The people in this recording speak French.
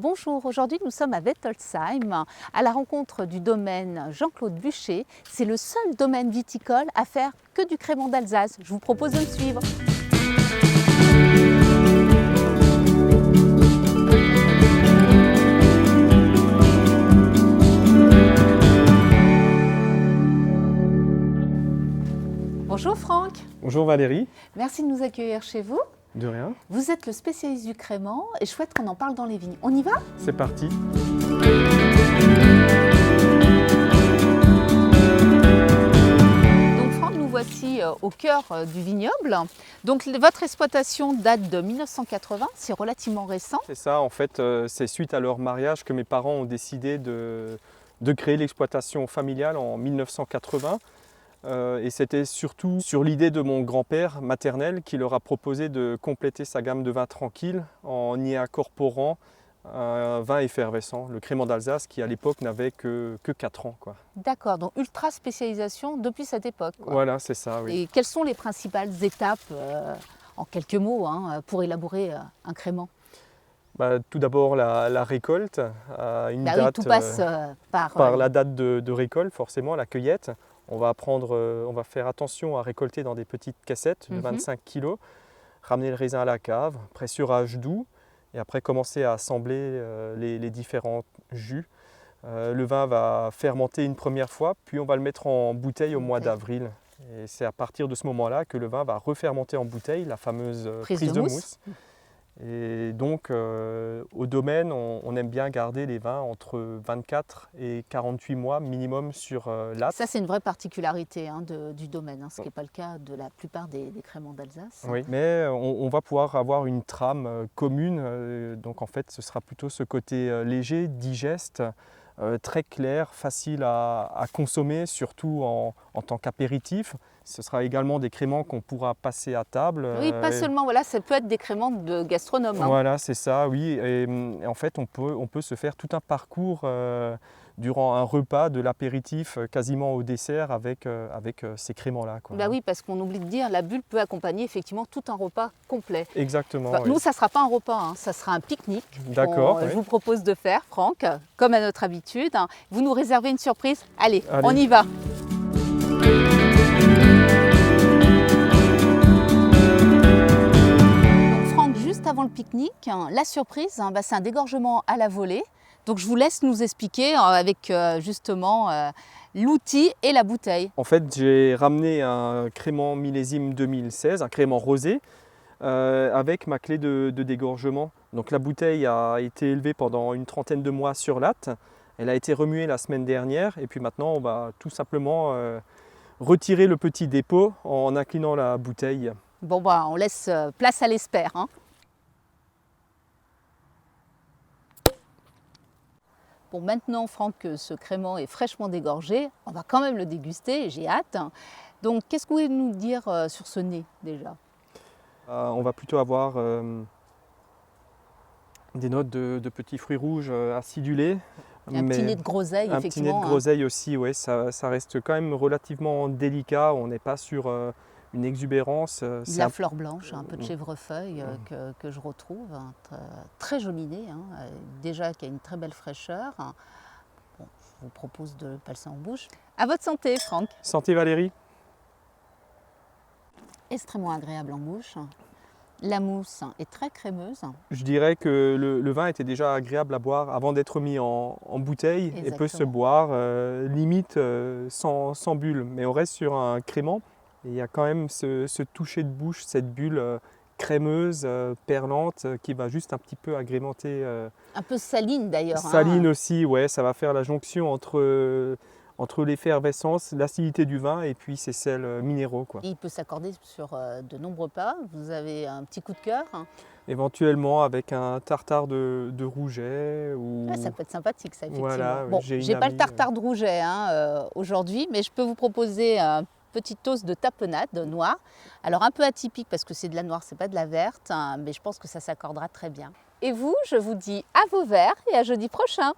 Bonjour, aujourd'hui nous sommes à Wettolsheim, à la rencontre du domaine Jean-Claude Buchet. C'est le seul domaine viticole à faire que du crémant d'Alsace. Je vous propose de me suivre. Bonjour Franck. Bonjour Valérie. Merci de nous accueillir chez vous. De rien. Vous êtes le spécialiste du crémant et je souhaite qu'on en parle dans les vignes. On y va? C'est parti. Donc Franck, nous voici au cœur du vignoble. Donc votre exploitation date de 1980, c'est relativement récent. C'est ça, en fait, c'est suite à leur mariage que mes parents ont décidé de créer l'exploitation familiale en 1980. Et c'était surtout sur l'idée de mon grand-père maternel qui leur a proposé de compléter sa gamme de vins tranquilles en y incorporant un vin effervescent, le crémant d'Alsace qui à l'époque n'avait que 4 ans. D'accord, donc ultra spécialisation depuis cette époque. Voilà, c'est ça, oui. Et quelles sont les principales étapes, en quelques mots, pour élaborer un crémant? Tout d'abord la récolte, à une date, oui, tout passe par la date de récolte, forcément, la cueillette. On va faire attention à récolter dans des petites cassettes de 25 kg, ramener le raisin à la cave, pressurage doux, et après commencer à assembler les différents jus. Le vin va fermenter une première fois, puis on va le mettre en bouteille au mois d'avril. Et c'est à partir de ce moment-là que le vin va refermenter en bouteille, la fameuse prise de mousse. Et donc, au domaine, on aime bien garder les vins entre 24 et 48 mois minimum sur l'âtre. Ça, c'est une vraie particularité du domaine, ce qui n'est pas le cas de la plupart des crémants d'Alsace. Oui, mais on va pouvoir avoir une trame commune. Donc, en fait, ce sera plutôt ce côté léger, digeste, très clair, facile à consommer, surtout en tant qu'apéritif. Ce sera également des créments qu'on pourra passer à table. Oui, pas seulement, voilà, ça peut être des créments de gastronomes. Voilà, c'est ça, oui. Et en fait, on peut se faire tout un parcours durant un repas, de l'apéritif quasiment au dessert avec ces créments-là. Bah oui, parce qu'on oublie de dire, la bulle peut accompagner effectivement tout un repas complet. Exactement. Nous, ça ne sera pas un repas, ça sera un pique-nique. D'accord. Je vous propose de faire, Franck, comme à notre habitude. Vous nous réservez une surprise. Allez. On y va. Avant le pique-nique, la surprise, c'est un dégorgement à la volée. Donc je vous laisse nous expliquer avec justement l'outil et la bouteille. En fait, j'ai ramené un crémant millésime 2016, un crémant rosé, avec ma clé de dégorgement. Donc la bouteille a été élevée pendant une trentaine de mois sur latte. Elle a été remuée la semaine dernière et puis maintenant on va tout simplement retirer le petit dépôt en inclinant la bouteille. Bon, on laisse place à l'espère. Bon, maintenant, Franck, que ce crémant est fraîchement dégorgé, on va quand même le déguster, j'ai hâte. Donc, qu'est-ce que vous pouvez nous dire sur ce nez, déjà? On va plutôt avoir des notes de petits fruits rouges acidulés. Un petit nez de groseille, effectivement. Un petit nez de groseille aussi, oui. Ça reste quand même relativement délicat. On n'est pas sur une exubérance. De la fleur blanche, un peu de chèvrefeuille que je retrouve. Très joli nez, déjà qui a une très belle fraîcheur. Bon, je vous propose de le passer en bouche. À votre santé, Franck. Santé Valérie. Extrêmement agréable en bouche. La mousse est très crémeuse. Je dirais que le vin était déjà agréable à boire avant d'être mis en bouteille. Exactement. Et peut se boire limite sans bulle. Mais on reste sur un crémant. Et il y a quand même ce toucher de bouche, cette bulle crémeuse, perlante, qui va juste un petit peu agrémenter. Un peu saline d'ailleurs. Saline aussi, ouais, ça va faire la jonction entre l'effervescence, l'acidité du vin et puis ces sels minéraux. Il peut s'accorder sur de nombreux repas. Vous avez un petit coup de cœur? Éventuellement avec un tartare de rouget. Ça peut être sympathique, ça, effectivement. Voilà, bon, j'ai pas le tartare de rouget aujourd'hui, mais je peux vous proposer petite toast de tapenade noire. Alors un peu atypique parce que c'est de la noire, c'est pas de la verte, mais je pense que ça s'accordera très bien. Et vous, je vous dis à vos verres et à jeudi prochain.